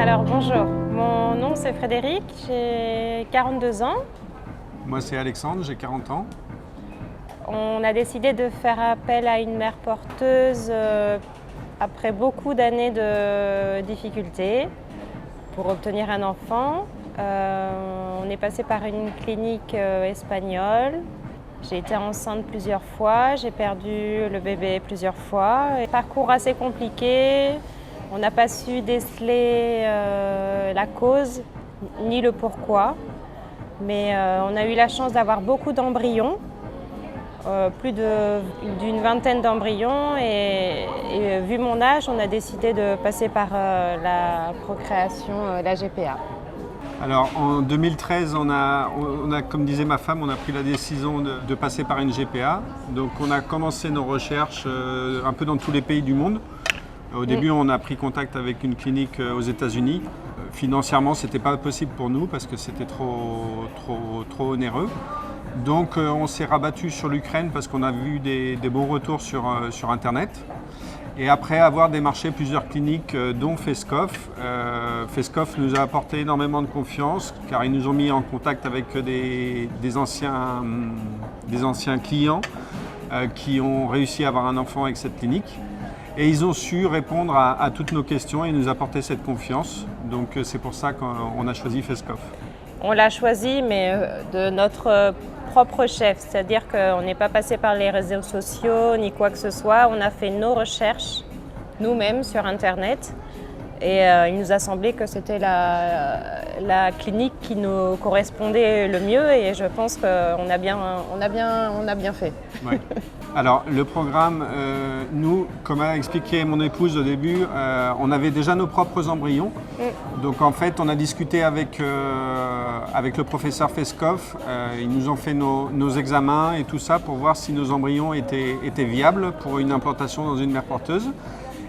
Alors bonjour, mon nom c'est Frédéric, j'ai 42 ans. Moi c'est Alexandre, j'ai 40 ans. On a décidé de faire appel à une mère porteuse après beaucoup d'années de difficultés pour obtenir un enfant. On est passé par une clinique espagnole. J'ai été enceinte plusieurs fois, j'ai perdu le bébé plusieurs fois. Un parcours assez compliqué. On n'a pas su déceler la cause ni le pourquoi, mais on a eu la chance d'avoir beaucoup d'embryons, plus d'une vingtaine d'embryons, et vu mon âge, on a décidé de passer par la procréation, la GPA. Alors en 2013, on a, comme disait ma femme, on a pris la décision de passer par une GPA. Donc on a commencé nos recherches un peu dans tous les pays du monde. Au début, on a pris contact avec une clinique aux États-Unis. Financièrement, ce n'était pas possible pour nous parce que c'était trop onéreux. Donc on s'est rabattu sur l'Ukraine parce qu'on a vu des bons retours sur Internet. Et après avoir démarché plusieurs cliniques, dont Fescoff, Fescoff nous a apporté énormément de confiance car ils nous ont mis en contact avec des anciens clients qui ont réussi à avoir un enfant avec cette clinique. Et ils ont su répondre à toutes nos questions et nous apporter cette confiance. Donc c'est pour ça qu'on a choisi Fescoff. On l'a choisi, mais de notre propre chef, c'est-à-dire qu'on n'est pas passé par les réseaux sociaux ni quoi que ce soit. On a fait nos recherches nous-mêmes sur Internet et il nous a semblé que c'était la clinique qui nous correspondait le mieux et je pense qu'on a bien fait. Ouais. Alors le programme, nous, comme a expliqué mon épouse au début, on avait déjà nos propres embryons. Donc en fait, on a discuté avec le professeur Fescoff. Ils nous ont fait nos examens et tout ça pour voir si nos embryons étaient viables pour une implantation dans une mère porteuse.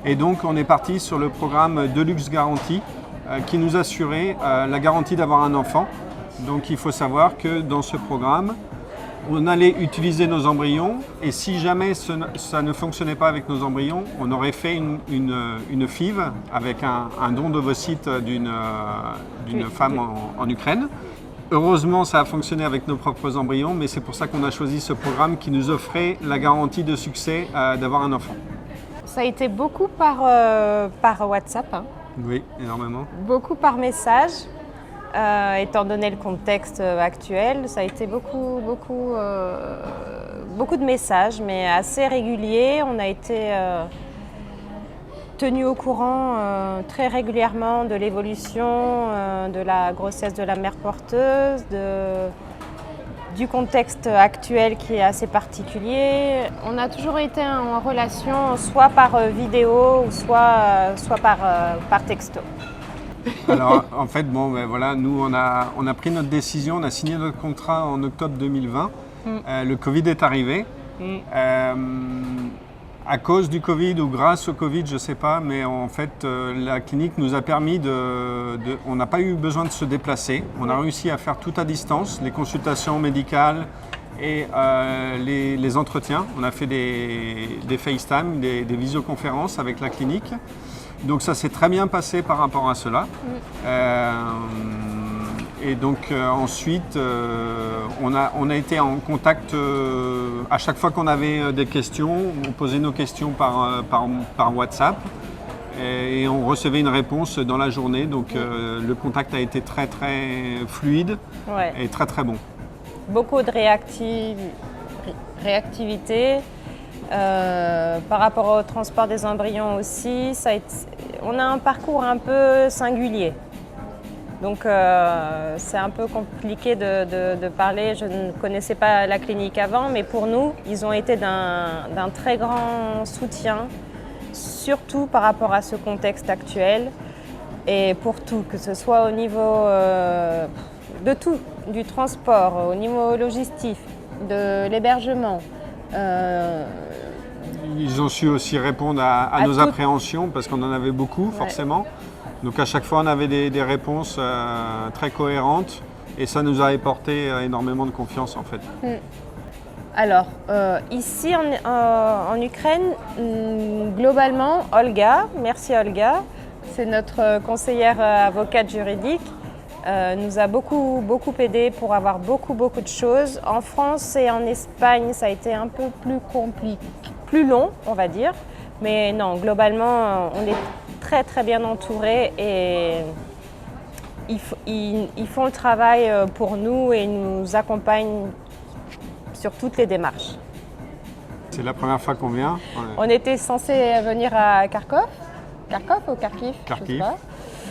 Et donc on est parti sur le programme Deluxe Garantie qui nous assurait la garantie d'avoir un enfant. Donc il faut savoir que dans ce programme, on allait utiliser nos embryons et si jamais ça ne fonctionnait pas avec nos embryons, on aurait fait une FIV avec un don d'ovocytes d'une femme en Ukraine. Heureusement, ça a fonctionné avec nos propres embryons, mais c'est pour ça qu'on a choisi ce programme qui nous offrait la garantie de succès d'avoir un enfant. Ça a été beaucoup par WhatsApp, hein. Oui, énormément. Beaucoup par message. Étant donné le contexte actuel, ça a été beaucoup de messages, mais assez réguliers. On a été tenus au courant très régulièrement de l'évolution de la grossesse de la mère porteuse, du contexte actuel qui est assez particulier. On a toujours été en relation soit par vidéo, soit par texto. Alors en fait, voilà, nous on a pris notre décision, on a signé notre contrat en octobre 2020. Le Covid est arrivé. À cause du Covid ou grâce au Covid, je ne sais pas, mais en fait la clinique nous a permis on n'a pas eu besoin de se déplacer. On a réussi à faire tout à distance, les consultations médicales et les entretiens. On a fait des FaceTime, des visioconférences avec la clinique. Donc ça s'est très bien passé par rapport à cela. Et donc ensuite, on a été en contact à chaque fois qu'on avait des questions. On posait nos questions par WhatsApp et on recevait une réponse dans la journée. Donc le contact a été très fluide et très bon. Beaucoup de réactivité. Par rapport au transport des embryons aussi, on a un parcours un peu singulier. Donc c'est un peu compliqué de parler. Je ne connaissais pas la clinique avant, mais pour nous, ils ont été d'un très grand soutien, surtout par rapport à ce contexte actuel. Et pour tout, que ce soit au niveau de tout, du transport, au niveau logistique, de l'hébergement. Ils ont su aussi répondre à nos appréhensions parce qu'on en avait beaucoup forcément. Donc à chaque fois on avait des réponses très cohérentes et ça nous a apporté énormément de confiance en fait. Alors ici en Ukraine, globalement, Olga, merci Olga, c'est notre conseillère avocate juridique, nous a beaucoup aidé pour avoir beaucoup de choses. En France et en Espagne, ça a été un peu plus compliqué, plus long, on va dire. Mais non, globalement, on est très bien entourés et ils font le travail pour nous et nous accompagnent sur toutes les démarches. C'est la première fois qu'on vient. On était censé venir à Kharkov ou Kharkiv, Kharkiv. je sais pas.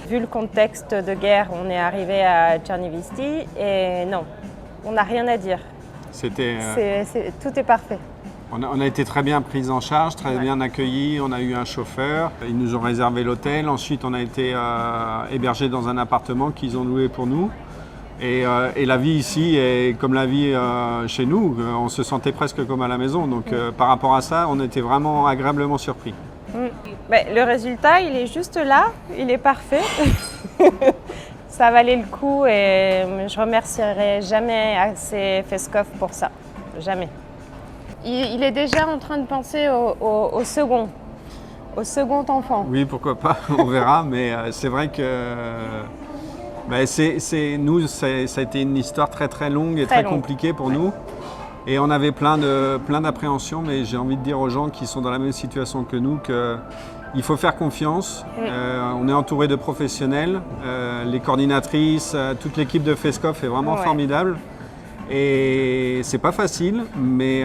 Vu le contexte de guerre, on est arrivé à Tchernivtsi et non, on n'a rien à dire. Tout est parfait. On a été très bien pris en charge, très bien accueillis. On a eu un chauffeur, ils nous ont réservé l'hôtel. Ensuite, on a été hébergés dans un appartement qu'ils ont loué pour nous. Et la vie ici est comme la vie chez nous. On se sentait presque comme à la maison. Donc par rapport à ça, on était vraiment agréablement surpris. Le résultat, il est juste là, il est parfait. Ça valait le coup et je remercierai jamais assez Feskov pour ça. Jamais. Il est déjà en train de penser au second enfant. Oui, pourquoi pas, on verra. Mais c'est vrai que ça a été une histoire très longue et très compliquée pour nous. Et on avait plein d'appréhensions, mais j'ai envie de dire aux gens qui sont dans la même situation que nous qu'il faut faire confiance. On est entouré de professionnels, les coordinatrices, toute l'équipe de Feskov est vraiment formidable. Et c'est pas facile, mais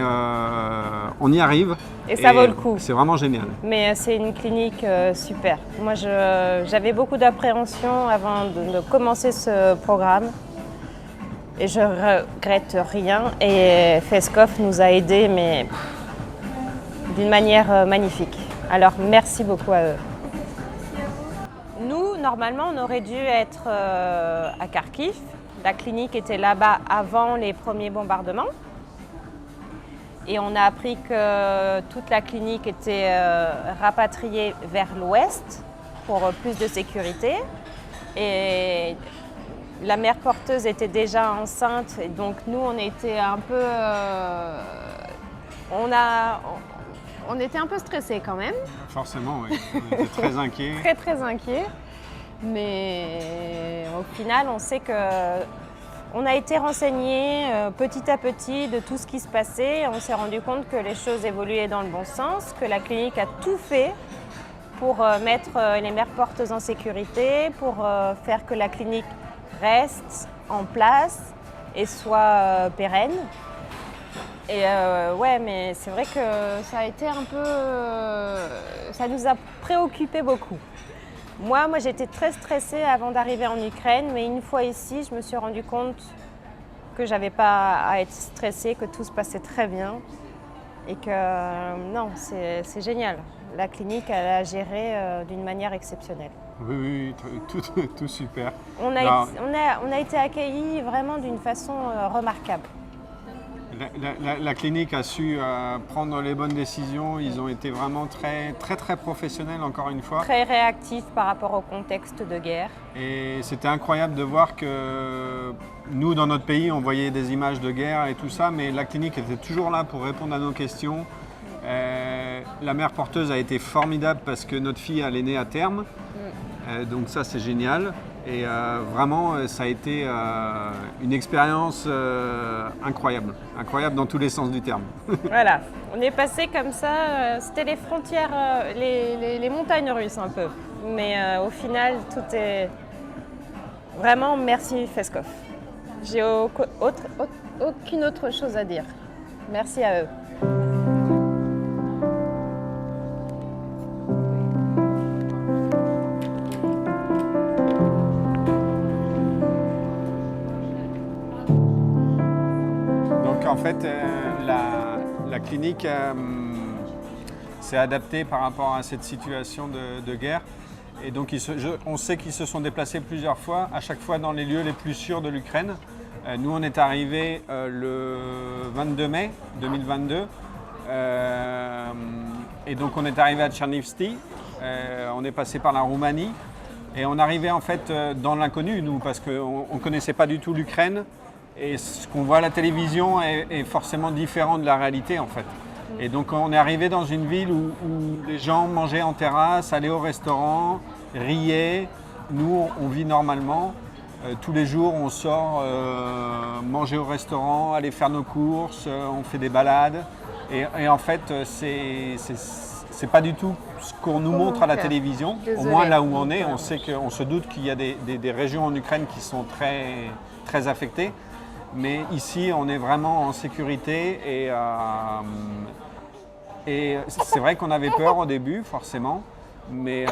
on y arrive. Et ça vaut le coup. C'est vraiment génial. Mais c'est une clinique super. Moi, j'avais beaucoup d'appréhension avant de commencer ce programme. Et je regrette rien. Et Feskov nous a aidés, mais d'une manière magnifique. Alors, merci beaucoup à eux. Nous, normalement, on aurait dû être à Kharkiv. La clinique était là-bas avant les premiers bombardements. Et on a appris que toute la clinique était rapatriée vers l'ouest pour plus de sécurité. Et la mère porteuse était déjà enceinte. Et donc nous, on était un peu... on était un peu stressés quand même. Forcément, oui. On était très inquiets. Très inquiets. Mais au final, on sait qu'on a été renseignés petit à petit de tout ce qui se passait. On s'est rendu compte que les choses évoluaient dans le bon sens, que la clinique a tout fait pour mettre les mères porteuses en sécurité, pour faire que la clinique reste en place et soit pérenne. Et mais c'est vrai que ça a été un peu... ça nous a préoccupés beaucoup. Moi, j'étais très stressée avant d'arriver en Ukraine, mais une fois ici, je me suis rendu compte que j'avais pas à être stressée, que tout se passait très bien et que non, c'est génial. La clinique, elle a géré d'une manière exceptionnelle. Oui, tout super. On a été accueillis vraiment d'une façon remarquable. La clinique a su prendre les bonnes décisions. Ils ont été vraiment très professionnels, encore une fois. Très réactifs par rapport au contexte de guerre. Et c'était incroyable de voir que nous, dans notre pays, on voyait des images de guerre et tout ça, mais la clinique était toujours là pour répondre à nos questions. La mère porteuse a été formidable parce que notre fille, elle est née à terme. Donc ça, c'est génial. Et vraiment, ça a été une expérience incroyable dans tous les sens du terme. Voilà, on est passé comme ça, c'était les frontières, les montagnes russes un peu. Mais au final, tout est... Vraiment, merci Feskov. J'ai aucune autre chose à dire. Merci à eux. En fait, la clinique s'est adaptée par rapport à cette situation de guerre. Et donc, on sait qu'ils se sont déplacés plusieurs fois, à chaque fois dans les lieux les plus sûrs de l'Ukraine. Nous, on est arrivés le 22 mai 2022. Et donc, on est arrivé à Tchernivtsi. On est passé par la Roumanie. Et on arrivait en fait dans l'inconnu, nous, parce qu'on ne connaissait pas du tout l'Ukraine. Et ce qu'on voit à la télévision est forcément différent de la réalité en fait. Et donc on est arrivé dans une ville où les gens mangeaient en terrasse, allaient au restaurant, riait. Nous, on vit normalement. Tous les jours, on sort manger au restaurant, aller faire nos courses, on fait des balades. Et en fait, c'est pas du tout ce qu'on nous montre à la télévision. Désolée. Au moins là où on est, on se doute qu'il y a des régions en Ukraine qui sont très, très affectées. Mais ici, on est vraiment en sécurité et c'est vrai qu'on avait peur au début, forcément. Mais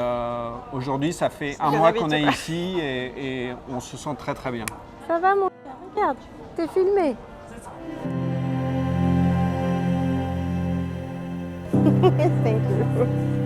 aujourd'hui, ça fait un mois qu'on est ici et on se sent très très bien. Ça va mon cœur, regarde, t'es filmé. Thank you.